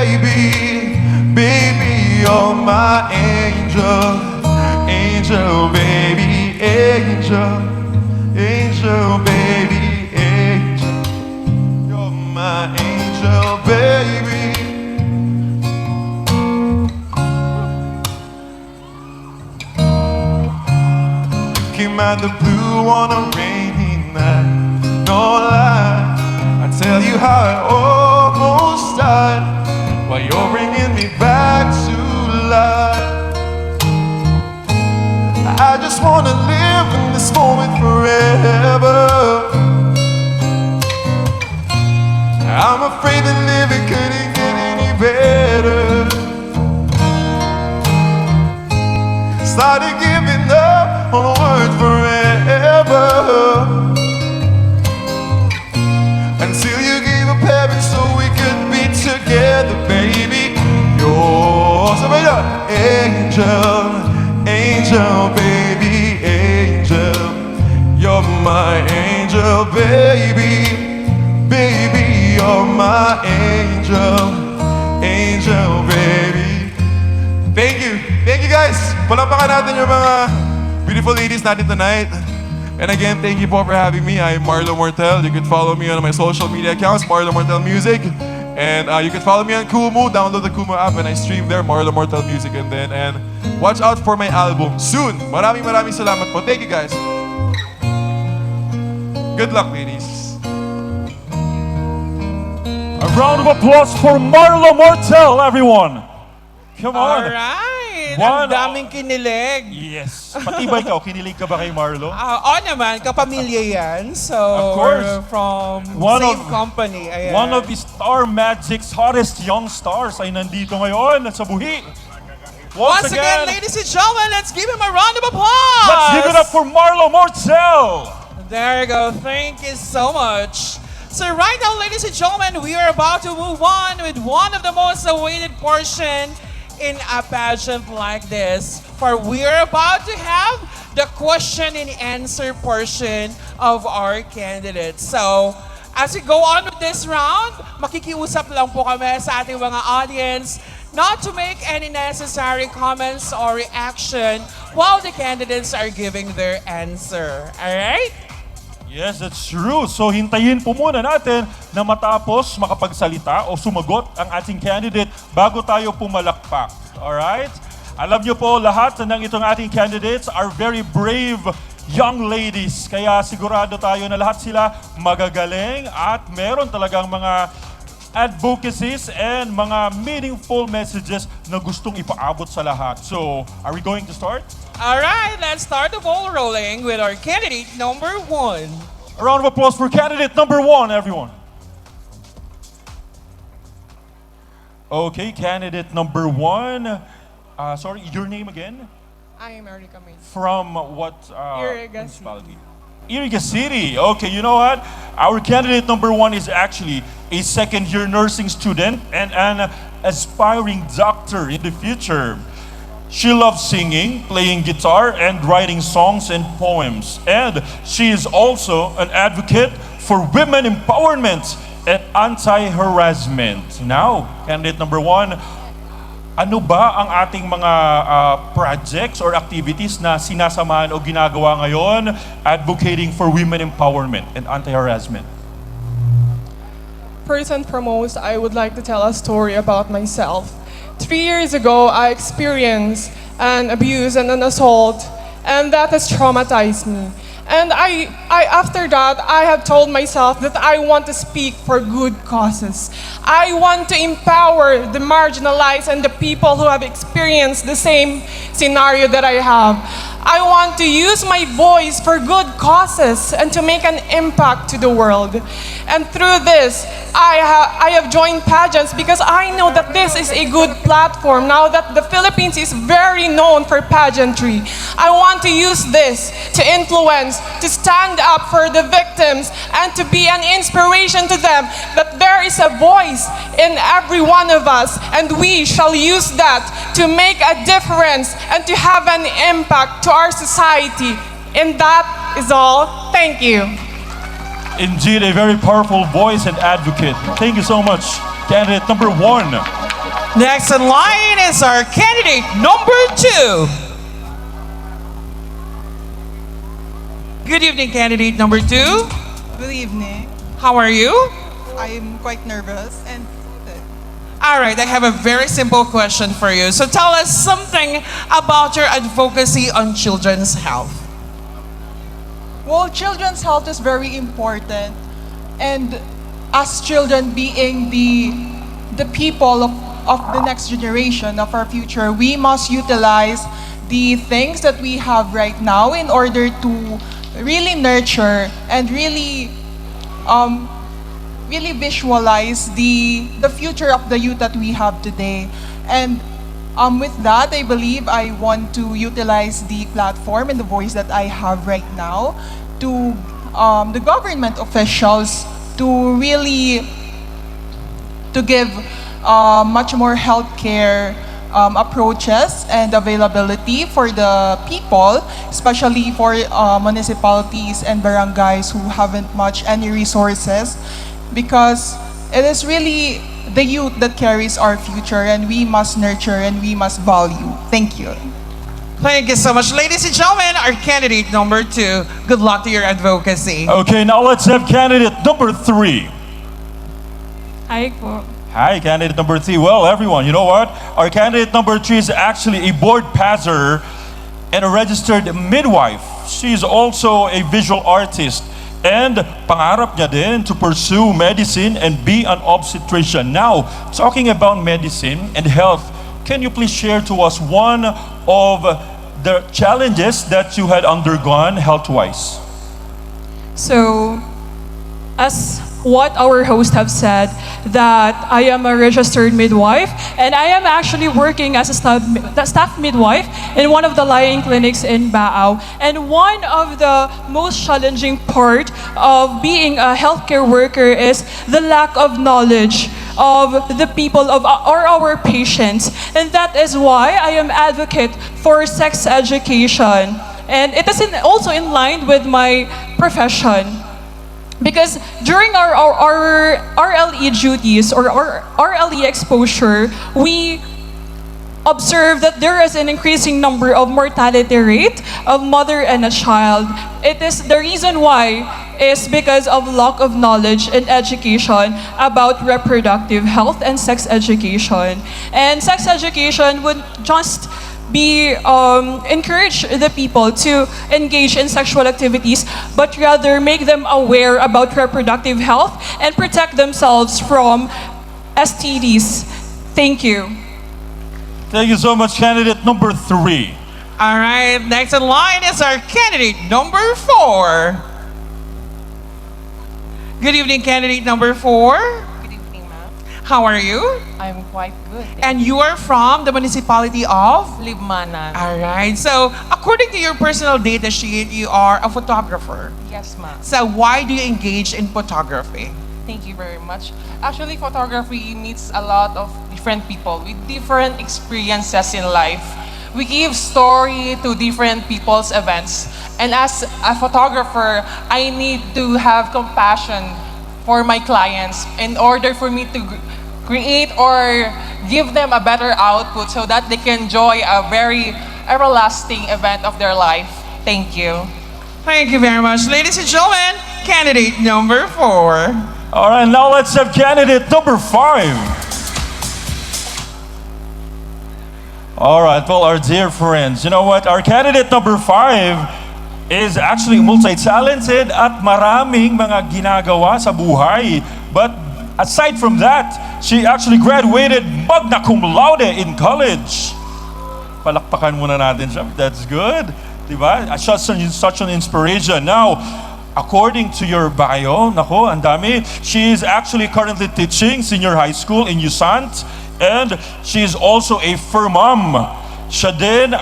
baby. Baby, you're my angel. Angel, baby, angel. Angel, baby, angel. You're my angel, baby. Came out the blue on a rainy night. No lie, I tell you how I almost died while you're bringing me back to life. I just wanna live in this moment forever. I'm afraid that living couldn't get any better. Started giving up on the word forever, until you gave up heaven so we could be together, baby. You're somebody else. Angel, angel, baby, angel. You're my angel, baby. Baby, you're my angel. Angel, baby. Thank you. Thank you, guys. Palapakan natin yung mga beautiful ladies natin tonight. And again, thank you po for having me. I'm Marlo Mortel. You can follow me on my social media accounts, Marlo Mortel Music. And you can follow me on Kumu. Download the Kumu app and I stream there, Marlo Mortel Music. And watch out for my album soon. Maraming salamat po. Thank you, guys. Good luck, ladies. A round of applause for Marlo Mortel, everyone. Come on. Alright! One- Ang daming kinilig. Yes. Pati ba ikaw? Kinilig ka ba kay Marlo? Oo naman, kapamilya yan. So, Of course. we're from One same of- company. Ayan. One of the Star Magic's hottest young stars ay nandito ngayon sa Buhi. Once again, ladies and gentlemen, let's give him a round of applause! let's give it up for Marlo Mortel. There you go. Thank you so much. So right now, ladies and gentlemen, we are about to move on with one of the most awaited portion in a pageant like this. For we are about to have the question and answer portion of our candidates. So, as we go on with this round, makikiusap lang po kami sa ating mga audience not to make any necessary comments or reaction while the candidates are giving their answer. Alright? Yes, that's true. So hintayin po muna natin na matapos makapagsalita o sumagot ang ating candidate bago tayo pumalakpak. Alright? Alam niyo po, lahat ng itong ating candidates are very brave young ladies. Kaya sigurado tayo na lahat sila magagaling at meron talagang mga advocacies and mga meaningful messages na gustong ipaabot sa lahat. So, are we going to start? Alright, let's start the ball rolling with our candidate number 1. A round of applause for candidate number 1, everyone. Okay, candidate number 1. Sorry, your name again? I am Erica May. From what Iriga municipality? Iriga City. Okay, you know what? Our candidate number 1 is actually a second-year nursing student and an aspiring doctor in the future. She loves singing, playing guitar, and writing songs and poems. And she is also an advocate for women empowerment and anti-harassment. Now, candidate number 1, ano ba ang ating mga projects or activities na sinasamahan o ginagawa ngayon advocating for women empowerment and anti-harassment? First and foremost, I would like to tell a story about myself. 3 years ago, I experienced an abuse and an assault, and that has traumatized me. And after that, I have told myself that I want to speak for good causes. I want to empower the marginalized and the people who have experienced the same scenario that I have. I want to use my voice for good causes and to make an impact to the world. And through this, I have joined pageants because I know that this is a good platform now that the Philippines is very known for pageantry. I want to use this to influence, to stand up for the victims, and to be an inspiration to them that there is a voice in every one of us, and we shall use that to make a difference and to have an impact to our society. And that is all. Thank you. Indeed, a very powerful voice and advocate. Thank you so much, candidate number 1. Next in line is our candidate number 2. Good evening, candidate number 2. Good evening. How are you? I'm quite nervous and excited. All right, I have a very simple question for you. So tell us something about your advocacy on children's health. Well, children's health is very important, and as children being the people of the next generation of our future, we must utilize the things that we have right now in order to really nurture and really really visualize the future of the youth that we have today. And with that, I believe I want to utilize the platform and the voice that I have right now to the government officials to really to give much more healthcare approaches and availability for the people, especially for municipalities and barangays who haven't much any resources, because it is really the youth that carries our future, and we must nurture and we must value. Thank you. Thank you so much. Ladies and gentlemen, our candidate number 2. Good luck to your advocacy. Okay, now let's have candidate number 3. Hi po. Hi, candidate number 3. Well, everyone, you know what? Our candidate number 3 is actually a board passer and a registered midwife. She is also a visual artist. And pangarap niya din to pursue medicine and be an obstetrician. Now, talking about medicine and health, can you please share to us one of the challenges that you had undergone health-wise? So, as what our host have said, that I am a registered midwife, and I am actually working as a staff midwife in one of the lying clinics in Baao. And one of the most challenging part of being a healthcare worker is the lack of knowledge of the people of our patients, and that is why I am advocate for sex education, and it is also in line with my profession. Because during our RLE duties or our RLE exposure, we observe that there is an increasing number of mortality rate of mother and a child. It is the reason why is because of lack of knowledge and education about reproductive health and sex education. And sex education would just be encourage the people to engage in sexual activities, but rather make them aware about reproductive health and protect themselves from STDs. Thank you. Thank you so much, candidate number 3. All right, next in line is our candidate number 4. Good evening, candidate number 4. Good evening, ma'am. How are you? I'm quite good. And you are from the municipality of? Libmanan. All right, so according to your personal data sheet, you are a photographer. Yes, ma'am. So why do you engage in photography? Thank you very much. Actually, photography meets a lot of different people with different experiences in life. We give story to different people's events. And as a photographer, I need to have compassion for my clients in order for me to create or give them a better output so that they can enjoy a very everlasting event of their life. Thank you. Thank you very much. Ladies and gentlemen, candidate number 4. All right, now let's have candidate number 5. All right, well, our dear friends, you know what? Our candidate number 5 is actually multi-talented at maraming mga ginagawa sa buhay. But aside from that, she actually graduated magna cum laude in college. Palakpakan muna natin siya. That's good. Diba? Such an inspiration. Now, according to your bio, nako, ang dami. She is actually currently teaching senior high school in USANT, and she is also a fur mom. Siya din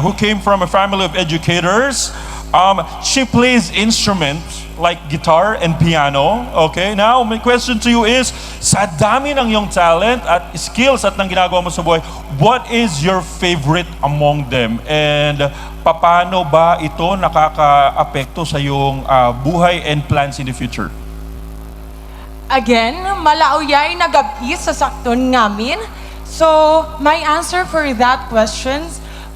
who came from a family of educators. She plays instruments like guitar and piano. Okay, now my question to you is, sa dami ng iyong talent at skills at ng ginagawa mo sa buhay, what is your favorite among them? And paano ba ito nakaka-apekto sa iyong buhay and plans in the future? Again, malauyay na gabi sa sakton ngamin. So, my answer for that question,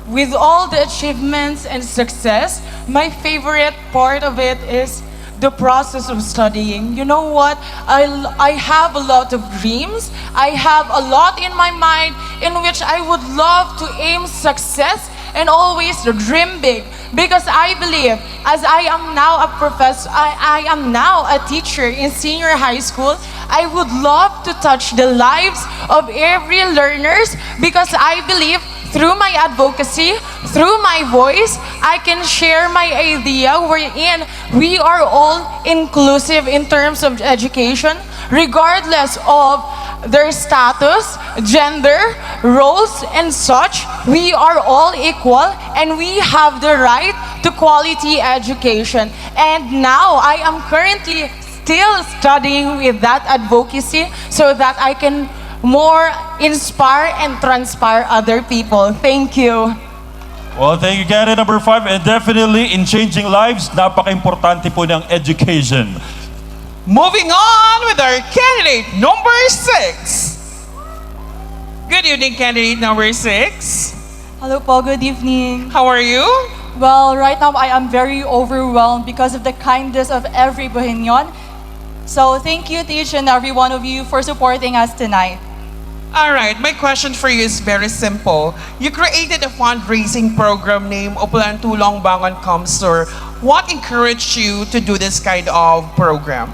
with all the achievements and success, my favorite part of it is the process of studying. You know what? I have a lot of dreams. I have a lot in my mind in which I would love to aim success and always dream big. Because I believe, as I am now a professor, I am now a teacher in senior high school, I would love to touch the lives of every learners because I believe through my advocacy, through my voice, I can share my idea wherein we are all inclusive in terms of education, regardless of their status, gender, roles, and such. We are all equal and we have the right to quality education. And now I am currently still studying with that advocacy so that I can more inspire and transpire other people. Thank you. Well, thank you, candidate number 5. And definitely, in changing lives, napaka-importante po ng education. Moving on with our candidate number 6. Good evening, candidate number 6. Hello po, good evening. How are you? Well, right now I am very overwhelmed because of the kindness of every Bohemian. So thank you to each and every one of you for supporting us tonight. All right, my question for you is very simple. You created a fundraising program named Upulan Tulong Bangon Kamsur. What encouraged you to do this kind of program?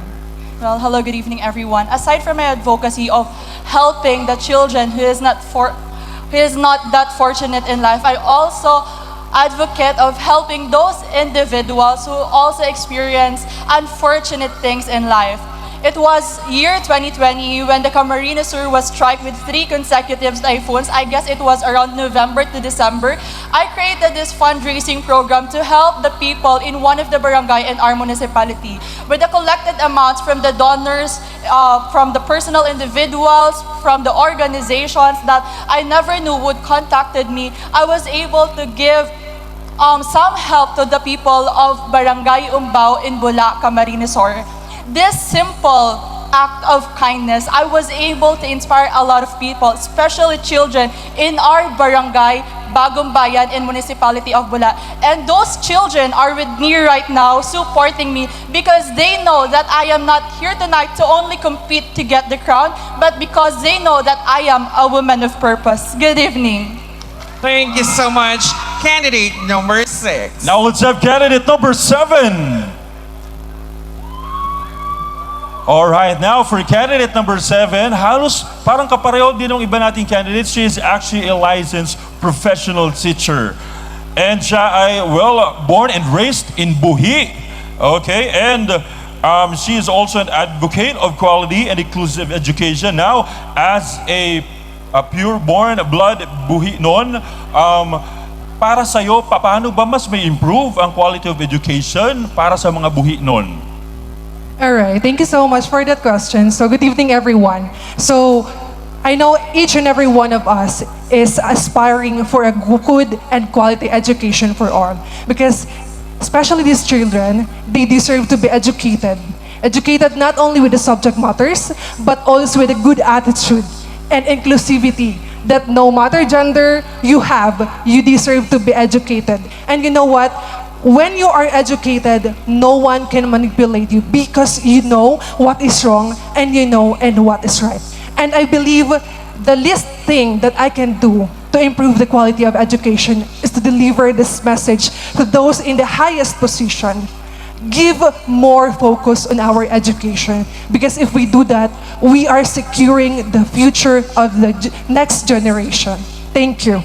Well, hello, good evening, everyone. Aside from my advocacy of helping the children who is not that fortunate in life, I also advocate of helping those individuals who also experience unfortunate things in life. It was year 2020 when the Camarines Sur was struck with 3 consecutive typhoons. I guess it was around November to December. I created this fundraising program to help the people in one of the barangay in our municipality. With the collected amounts from the donors, from the personal individuals, from the organizations that I never knew would contacted me, I was able to give some help to the people of Barangay Umbao in Bula, Camarines Sur. This simple act of kindness, I was able to inspire a lot of people, especially children in our barangay, Bagong Bayan, in municipality of Bula. And those children are with me right now, supporting me because they know that I am not here tonight to only compete to get the crown, but because they know that I am a woman of purpose. Good evening. Thank you so much, candidate number 6. Now let's have candidate number 7. Alright, now for candidate number 7, halos parang kapareho din ng iba nating candidates. She is actually a licensed professional teacher. And siya ay, born and raised in Buhi. Okay, and she is also an advocate of quality and inclusive education. Now, as a pure-born blood Buhi noon, para sa'yo, paano ba mas may improve ang quality of education para sa mga Buhi noon? All right, thank you so much for that question. So good evening, everyone. So I know each and every one of us is aspiring for a good and quality education for all. Because especially these children, they deserve to be educated. Educated not only with the subject matters, but also with a good attitude and inclusivity that no matter gender you have, you deserve to be educated. And you know what? When you are educated, no one can manipulate you because you know what is wrong and you know what is right. And I believe the least thing that I can do to improve the quality of education is to deliver this message to those in the highest position. Give more focus on our education because if we do that, we are securing the future of the next generation. Thank you.